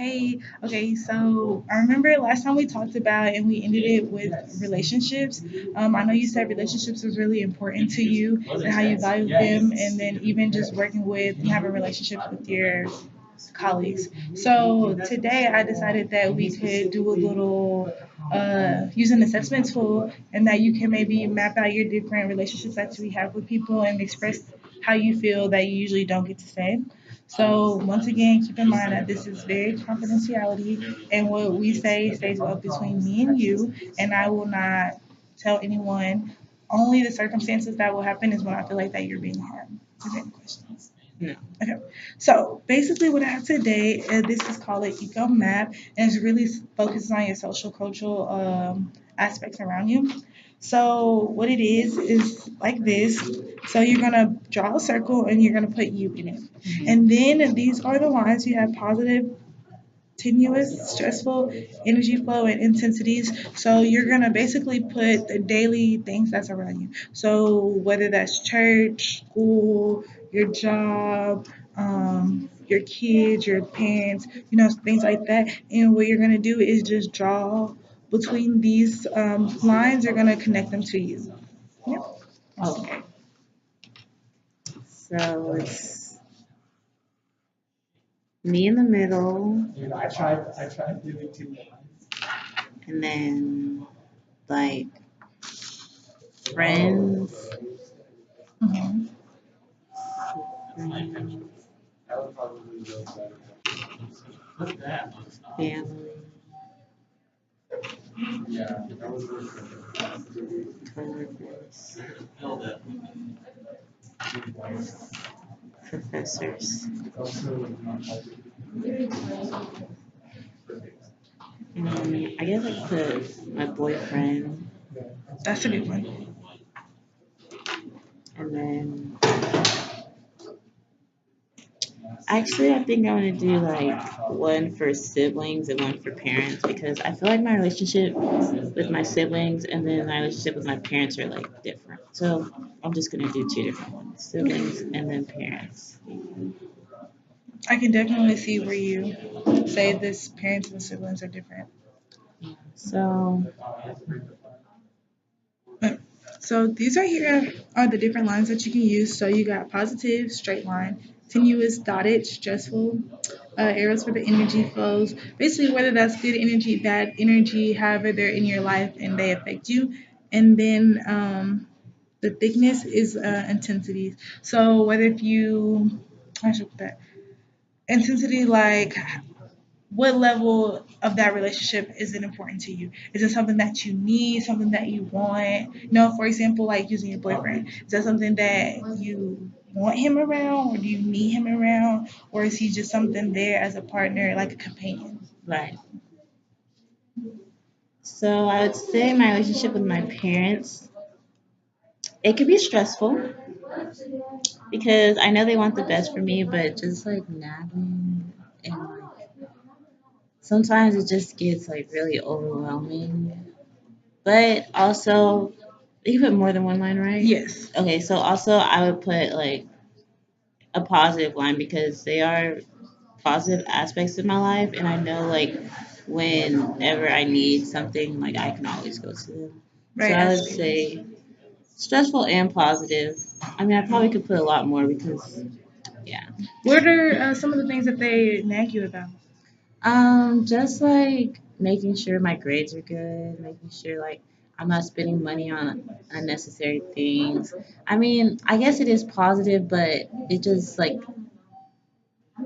Hey, okay, so I remember last time we talked about and we ended it with relationships. I know you said relationships was really important to you and how you value them, and then even just working with and having relationships with your colleagues. So today I decided that we could do a little use an assessment tool and that you can maybe map out your different relationships that we have with people and express how you feel that you usually don't get to say. So once again, keep in mind that this is very confidentiality and what we say stays up between me and you, and I will not tell anyone. Only the circumstances that will happen is when I feel like that you're being harmed. Is there any questions? No. Okay, so basically what I have today, this is called an eco map, and it's really focused on your social cultural aspects around you. So what it is like this. So you're gonna draw a circle and you're gonna put you in it, and then these are the lines you have positive, tenuous, stressful, energy flow, and intensities. So you're gonna basically put the daily things that's around you. So whether that's church, school, your job, your kids, your parents, things like that. And what you're gonna do is just draw between these lines. You're gonna connect them to you. Yep. Okay. So it's me in the middle, and then like friends, Mhm. friends, family, coworkers, professors. I guess I put my boyfriend, That's a good one. and then actually I think I want to do like one for siblings and one for parents because I feel like my relationship with my siblings and then my relationship with my parents are like different. So I'm just gonna do two different ones: siblings and then parents. I can definitely see where you say this parents and siblings are different. So So these right here are the different lines that you can use. So you got positive, straight line, tenuous, dotted, stressful, arrows for the energy flows. Basically, whether that's good energy, bad energy, however they're in your life and they affect you. And then the thickness is intensity. So whether if you, I should put that intensity like what level of that relationship is it important to you? Is it something that you need, something that you want? For example, like using your boyfriend. Is that something that you want him around, or do you need him around, or is he just something there as a partner, like a companion? right. So I would say my relationship with my parents, it could be stressful because I know they want the best for me, but just like nagging and like sometimes it just gets like really overwhelming. But also, you can put more than one line, right? Yes. Okay, so also I would put like a positive line because they are positive aspects of my life, and I know like whenever I need something, like I can always go to them. So Right, I would absolutely. say stressful and positive. I mean, I probably could put a lot more because yeah. What are some of the things that they nag you about? Just like making sure my grades are good, making sure like I'm not spending money on unnecessary things. I mean, I guess it is positive, but it just like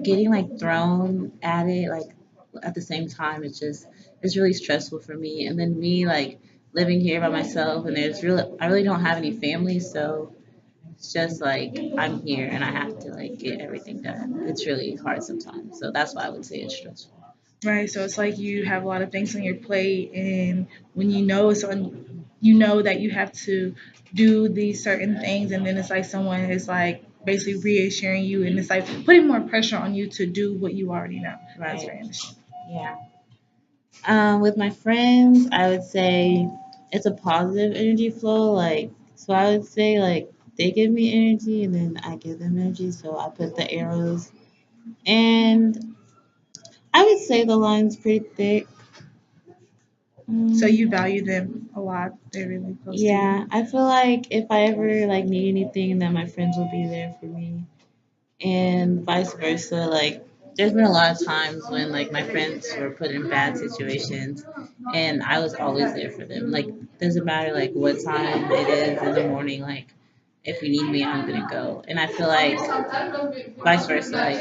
getting like thrown at it like at the same time it's really stressful for me. And then me like living here by myself and I really don't have any family, so it's just like I'm here and I have to like get everything done. It's really hard sometimes. So that's why I would say it's stressful. Right, so it's like you have a lot of things on your plate, and when you know it's on, you know that you have to do these certain things, and then it's like someone is like basically reassuring you, and it's like putting more pressure on you to do what you already know. That's Right. very understandable. Yeah. With my friends, I would say it's a positive energy flow. Like, so I would say like they give me energy and then I give them energy. So I put the arrows, and I would say the line's pretty thick. So Mm, you value them a lot. They're really close to you. yeah, I feel like if I ever like need anything, then my friends will be there for me, and vice versa. Like, there's been a lot of times when like my friends were put in bad situations, and I was always there for them. Like, doesn't matter like what time it is in the morning. Like, if you need me, I'm gonna go. And I feel like vice versa. Like,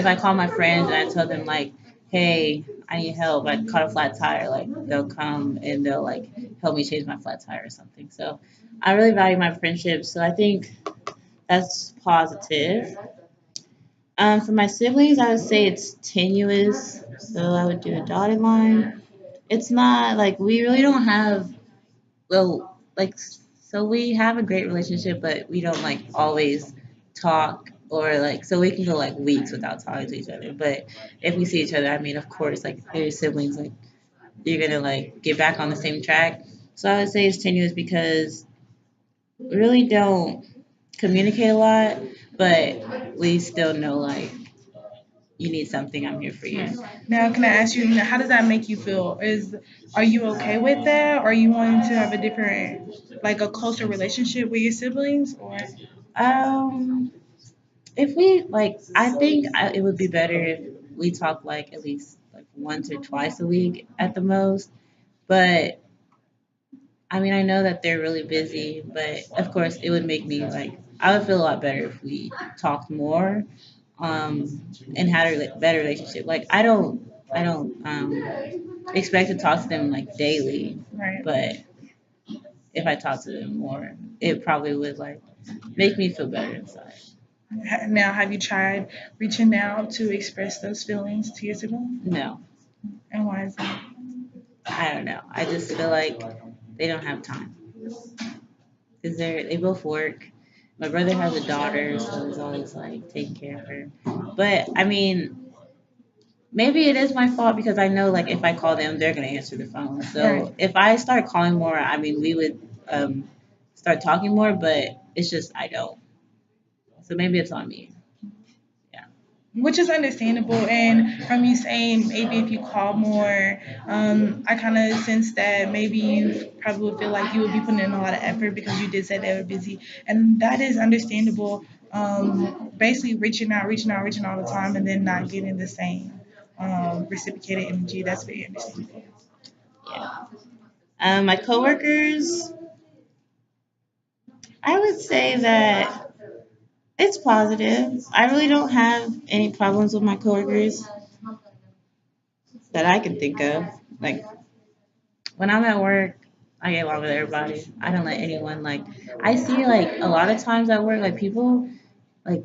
if I call my friends and I tell them like, hey, I need help, I caught a flat tire, like they'll come and they'll like help me change my flat tire or something. So I really value my friendships. So I think that's positive. For my siblings, I would say it's tenuous. So I would do a dotted line. It's not like we really don't have, well, like, so we have a great relationship, but we don't like always talk, or like, so we can go like weeks without talking to each other. But if we see each other, I mean, of course, like they're your siblings, like you're gonna like get back on the same track. So I would say it's tenuous because we really don't communicate a lot, but we still know like you need something, I'm here for you. Right. Now, can I ask you, how does that make you feel? Are you okay with that? Or are you wanting to have a different, like a closer relationship with your siblings? Or Um, if we like, I think it would be better if we talk like at least like once or twice a week at the most. But I mean, I know that they're really busy, but of course, it would make me like, I would feel a lot better if we talked more, and had a better relationship. Like, I don't expect to talk to them like daily, right. but if I talk to them more, it probably would like make me feel better inside. Now, have you tried reaching out to express those feelings to your siblings? No, And why is that? I don't know. I just feel like they don't have time because they both work. My brother has a daughter, so he's always like taking care of her. But I mean, maybe it is my fault because I know like if I call them, they're gonna answer the phone. Right. So if I start calling more, I mean, we would start talking more. But it's just I don't. So maybe it's on me. Yeah. Which is understandable. And from you saying maybe if you call more, I kind of sense that maybe you probably would feel like you would be putting in a lot of effort because you did say they were busy, and that is understandable. Basically, reaching out all the time, and then not getting the same reciprocated energy. That's very understandable. Yeah. My coworkers, I would say that it's positive. I really don't have any problems with my coworkers that I can think of. Like, when I'm at work, I get along with everybody. I don't let anyone like. I see like a lot of times at work, like people like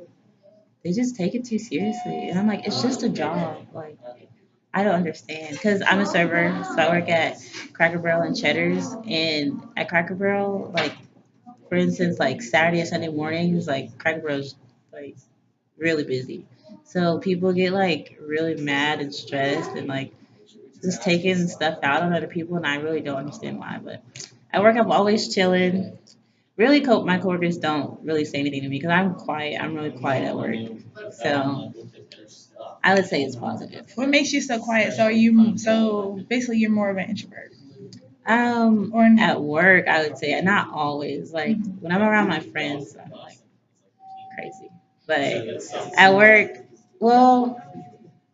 they just take it too seriously, and I'm like, it's just a job. Like, I don't understand because I'm a server, so I work at Cracker Barrel and Cheddar's, and at Cracker Barrel, like for instance, like Saturday and Sunday mornings, like Cracker Barrel's like really busy. So people get like really mad and stressed and like just taking stuff out on other people, and I really don't understand why. But at work, I'm always chilling. Really, my coworkers don't really say anything to me because I'm quiet. I'm really quiet at work, so I would say it's positive. What makes you so quiet? So are you so basically you're more of an introvert, or At work, I would say not always. Like mhm. when I'm around my friends, I'm like crazy. But at work, well,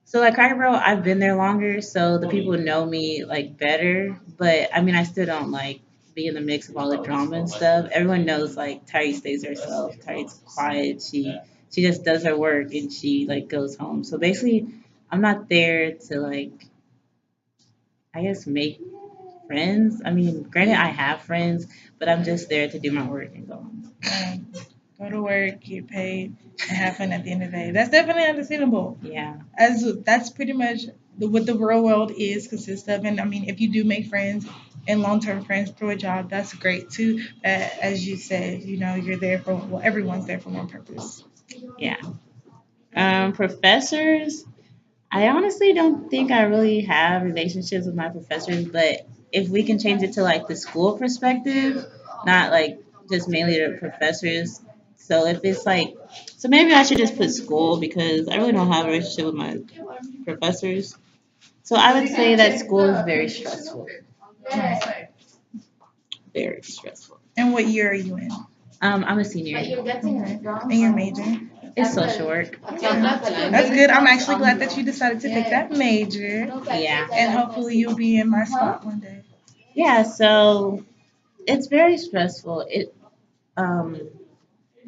so like Cracker Barrel, I've been there longer, so the people know me like better. But I mean, I still don't like be in the mix of all the drama and stuff. Everyone knows like Tyree stays herself. Tyree's quiet. She just does her work and she like goes home. So basically, I'm not there to like, I guess, make friends. I mean, granted, I have friends, but I'm just there to do my work and go home. um, go to work, get paid, and have fun at the end of the day. That's definitely understandable. Yeah. As that's pretty much what the real world is consists of. And I mean, if you do make friends and long term friends through a job, that's great too. As you said, you're there for well, everyone's there for one purpose. Yeah. Professors, I honestly don't think I really have relationships with my professors, but if we can change it to like the school perspective, not like just mainly the professors. So if it's like, so maybe I should just put school because I really don't have a relationship with my professors. So I would say that school is very stressful. Right. Very stressful. And what year are you in? I'm a senior. Okay. And your major? It's social work. That's good. I'm actually glad that you decided to pick that major. Yeah. And hopefully you'll be in my spot one day. Yeah, so it's very stressful. It um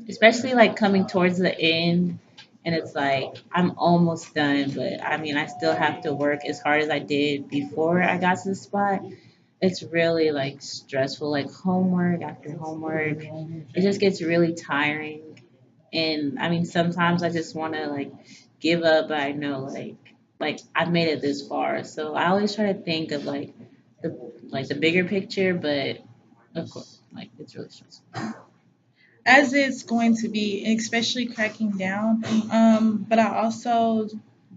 especially like coming towards the end and it's like I'm almost done, but I mean I still have to work as hard as I did before I got to the spot. It's really like stressful, like homework after homework. It just gets really tiring. And I mean sometimes I just wanna like give up, but I know like I've made it this far. So I always try to think of like the bigger picture, but of course, like it's really stressful. As it's going to be, especially cracking down. But I also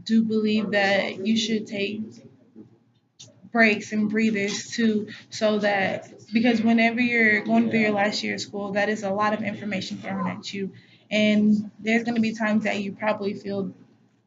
do believe that you should take breaks and breathers too, so that because whenever you're going through your last year of school, that is a lot of information thrown at you, and there's going to be times that you probably feel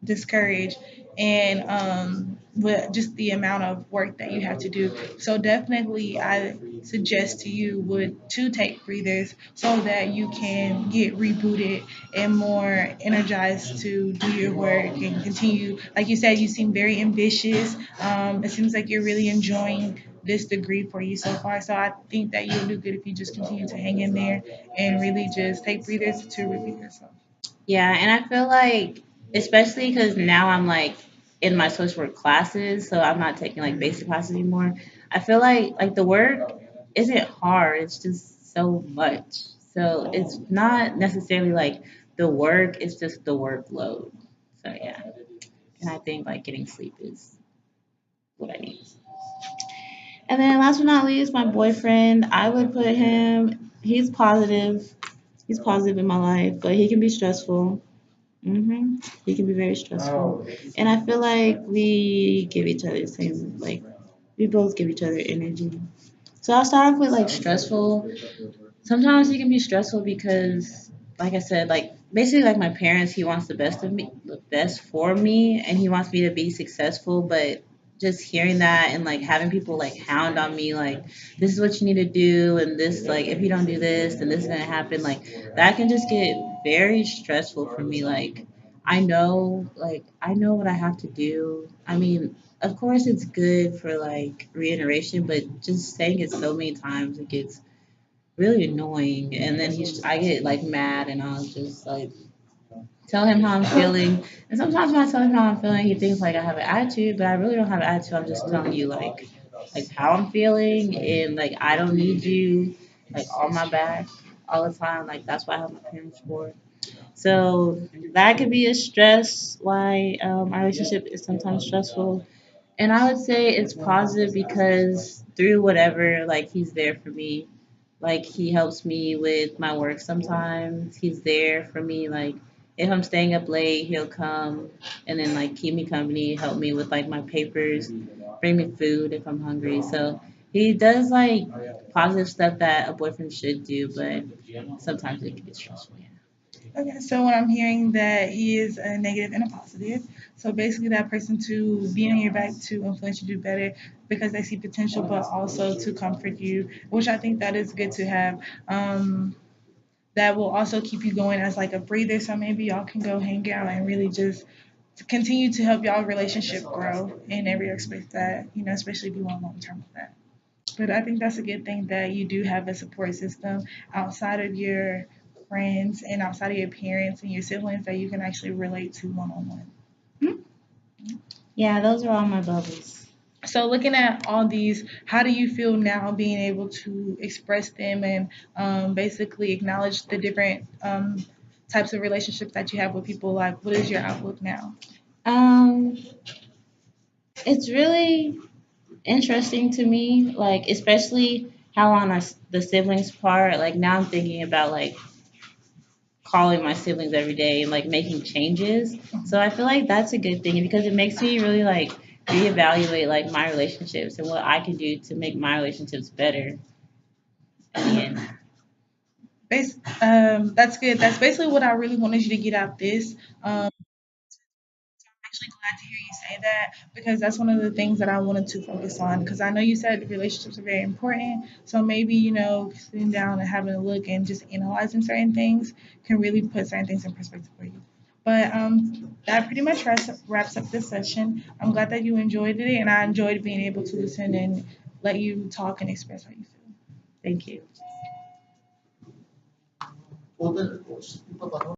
discouraged and with just the amount of work that you have to do. So definitely I suggest to you would to take breathers so that you can get rebooted and more energized to do your work and continue. Like you said, you seem very ambitious. It seems like you're really enjoying this degree for you so far. So I think that you'll do good if you just continue to hang in there and really just take breathers to repeat yourself. Yeah, and I feel like, especially because now I'm like in my social work classes, so I'm not taking like basic classes anymore. I feel like the work isn't hard; it's just so much. So it's not necessarily like the work; it's just the workload. So yeah, and I think like getting sleep is what I need. And then last but not least, my boyfriend. I would put him. He's positive. He's positive in my life, but he can be stressful. He can be very stressful, and I feel like we give each other the same. Like we both give each other energy. So I'll start off with like stressful. Sometimes it can be stressful because, like I said, like basically like my parents, he wants the best of me, the best for me, and he wants me to be successful. But just hearing that and like having people like hound on me, like this is what you need to do, and this like if you don't do this, then this is gonna happen. Like that can just get very stressful for me. Like I know what I have to do. I mean, of course it's good for like reiteration, but just saying it so many times it gets really annoying. And then I get like mad, and I'll just like tell him how I'm feeling. And sometimes when I tell him how I'm feeling, he thinks like I have an attitude, but I really don't have an attitude. I'm just telling you like how I'm feeling, and like I don't need you like on my back all the time. Like that's what I have my parents for. So that could be a stress why our relationship is sometimes stressful. And I would say it's positive because through whatever, like he's there for me. Like he helps me with my work sometimes. He's there for me. Like if I'm staying up late, he'll come and then like keep me company, help me with like my papers, bring me food if I'm hungry. So he does like positive stuff that a boyfriend should do, but sometimes it can get stressful. Yeah. Okay, so when I'm hearing that he is a negative and a positive, so basically that person to be on your back to influence you to do better because they see potential, but also to comfort you, which I think that is good to have. That will also keep you going as like a breather, so maybe y'all can go hang out and really just to continue to help y'all relationship grow in every aspect that, especially if you want long term with that. But I think that's a good thing that you do have a support system outside of your friends and outside of your parents and your siblings that you can actually relate to one on one. Yeah, those are all my bubbles. So, looking at all these, how do you feel now being able to express them and basically acknowledge the different types of relationships that you have with people? Like, what is your outlook now? Um, it's really interesting to me, like especially how on the siblings part. Like now I'm thinking about like calling my siblings every day and like making changes. So I feel like that's a good thing because it makes me really like reevaluate like my relationships and what I can do to make my relationships better. And That's good. That's basically what I really wanted you to get out this. actually glad to hear you say that because that's one of the things that I wanted to focus on. Because I know you said relationships are very important. So maybe, sitting down and having a look and just analyzing certain things can really put certain things in perspective for you. But that pretty much wraps up this session. I'm glad that you enjoyed it, and I enjoyed being able to listen and let you talk and express how you feel. Thank you.